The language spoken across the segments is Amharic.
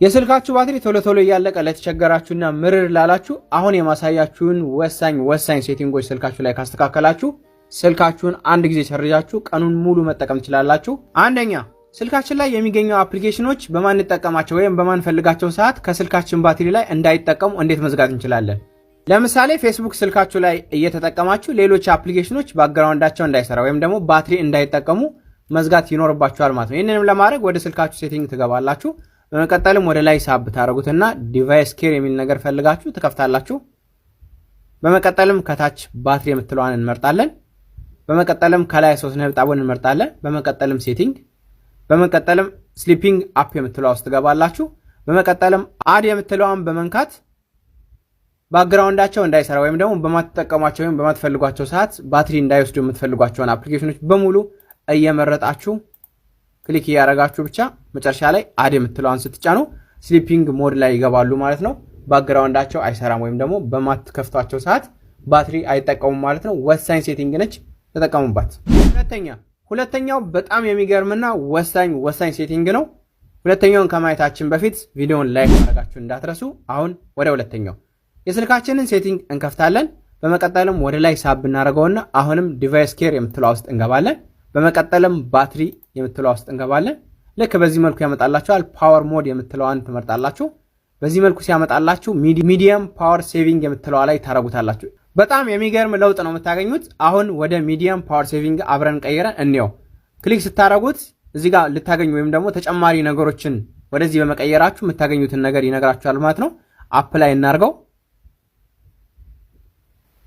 የስልካችሁ ባትሪ ቶሎ ቶሎ እያለቀ ለተቸገራችሁና ምርር ላላችሁ አሁን የማሳያችሁን ወሳኝ ሴቲንጎች ስልካችሁ ላይ ካስተካከላችሁ ስልካችሁን አንድ ጊዜ ቸርጃችሁ ቀኑን ሙሉ መጠቀም ትችላላችሁ። አንደኛ ስልካችን ላይ የሚገኙ አፕሊኬሽኖች በማንጠቀማቸው ወይም በማንፈልጋቸው ሰዓት ከስልካችን ባትሪ ላይ እንዳይጠቀሙ እንዴት መዝጋት እንችላለን? ለምሳሌ ፌስቡክ ስልካችሁ ላይ እየተጠቀማችሁ ሌሎች አፕሊኬሽኖች ባክግራውንዳቸው እንዳይሰራ ወይም ደግሞ ባትሪ እንዳይጠቀሙ መዝጋት ይኖርባችኋል ማለት ነው። ይህንንም ለማድረግ ወደ ስልካችሁ ሴቲንግ ትገባላችሁ። በመቀጠልም ወደ ላይ ሳብ ታረጉትና ዲቫይስ ኬር የሚል ነገር ፈልጋችሁ ትከፍታላችሁ። በመቀጠልም ከታች ባትሪ የምትለዋን እንመርጣለን። በመቀጠልም ከላይ 3 ነጥብ ጣቡን እንመርጣለን። በመቀጠልም ሴቲንግ፣ በመቀጠልም ስሊፒንግ አፕ የምትለዋ ውስጥ ትገባላችሁ። በመቀጠልም አድ የምትለዋን በመንካት ባክግራውንዳቸው እንዳይሰራ ወይም ደግሞ በማትጠቀሟቸው ወይም በማትፈልጓቸው ሰዓት ባትሪ እንዳይወስዱ የምትፈልጓቸውን አፕሊኬሽኖች በሙሉ እየመረጣችሁ ክሊክ እያደረጋችሁ ብቻ መጨረሻ ላይ አድ የምትለዋን ስትጫኑ ስሊፒንግ ሞድ ላይ ይገባሉ ማለት ነው። ባክግራውንዳቸው አይሰራም ወይም ደግሞ በማትከፍቷቸው ሰዓት ባትሪ አይጠቀሙም ማለት ነው። ወሳኝ ሴቲንግ ነች፣ ተጠቀሙባት። ሁለተኛው በጣም የሚገርምና ወሳኝ ሴቲንግ ነው። ሁለተኛውን ከማየታችን በፊት ቪዲዮውን ላይክ ማድረጋችሁ እንዳትረሱ። አሁን ወደ ሁለተኛው የስልካችንን ሴቲንግ እንከፍታለን። በመቀጠልም ወደ ላይ ሳብ እናደርገውና አሁንም ዲቫይስ ኬር የምትለዋ ውስጥ እንገባለን። በመቀጠልም ባትሪ የምትለዋ ውስጥ እንገባለን። ልክ በዚህ መልኩ ያመጣላችኋል። ፓወር ሞድ የምትለዋን ትመርጣላችሁ። በዚህ መልኩ ሲያመጣላችሁ ሚዲየም ፓወር ሴቪንግ የምትለዋ ላይ ታረጉታላችሁ። በጣም የሚገርም ለውጥ ነው የምታገኙት። አሁን ወደ ሚዲየም ፓወር ሴቪንግ አብረን ቀይረን እንየው። ክሊክ ስታረጉት እዚህ ጋር ልታገኙ ወይም ደግሞ ተጨማሪ ነገሮችን ወደዚህ በመቀየራችሁ የምታገኙትን ነገር ይነግራችኋል ማለት ነው። አፕ ላይ እናርገው።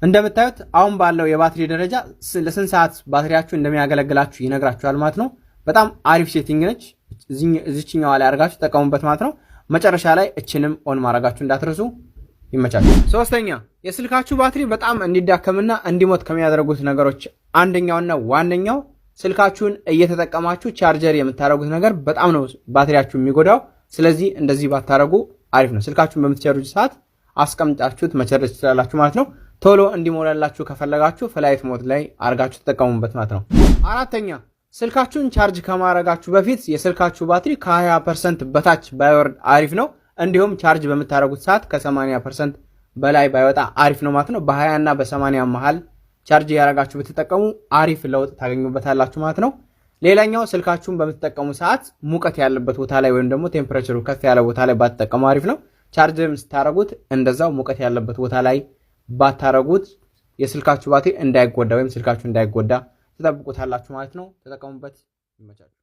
እንደምታዩት አሁን ባለው የባትሪ ደረጃ ለስንት ሰዓት ባትሪያችሁ እንደሚያገለግላችሁ ይነግራችኋል ማለት ነው። በጣም አሪፍ ሴቲንግ ነች። እዚህኛው ላይ አድርጋችሁ ተጠቀሙበት ማለት ነው። መጨረሻ ላይ እችንም ኦን ማድረጋችሁ እንዳትረሱ። ይመቻችሁ። ሶስተኛ የስልካችሁ ባትሪ በጣም እንዲዳከምና እንዲሞት ከሚያደርጉት ነገሮች አንደኛውና ዋነኛው ስልካችሁን እየተጠቀማችሁ ቻርጀር የምታደርጉት ነገር በጣም ነው ባትሪያችሁ የሚጎዳው። ስለዚህ እንደዚህ ባታረጉ አሪፍ ነው። ስልካችሁን በምትቸርጁ ሰዓት አስቀምጣችሁት መቸረጅ ትችላላችሁ ማለት ነው። ቶሎ እንዲሞላላችሁ ከፈለጋችሁ ፍላይት ሞድ ላይ አርጋችሁ ተጠቀሙበት ማለት ነው። አራተኛ ስልካችሁን ቻርጅ ከማድረጋችሁ በፊት የስልካችሁ ባትሪ ከ20% በታች ባይወርድ አሪፍ ነው። እንዲሁም ቻርጅ በምታደርጉት ሰዓት ከ80% በላይ ባይወጣ አሪፍ ነው ማለት ነው። በ20 እና በ80 መሃል ቻርጅ ያደረጋችሁ ብትጠቀሙ አሪፍ ለውጥ ታገኙበታላችሁ ማለት ነው። ሌላኛው ስልካችሁን በምትጠቀሙ ሰዓት ሙቀት ያለበት ቦታ ላይ ወይም ደግሞ ቴምፕሬቸሩ ከፍ ያለ ቦታ ላይ ባትጠቀሙ አሪፍ ነው። ቻርጅም ስታደርጉት እንደዛው ሙቀት ያለበት ቦታ ላይ ባታረጉት የስልካችሁ ባትሪ እንዳይጎዳ ወይም ስልካችሁ እንዳይጎዳ ተጠብቁታላችሁ ማለት ነው። ተጠቀሙበት። ይመቻችሁ።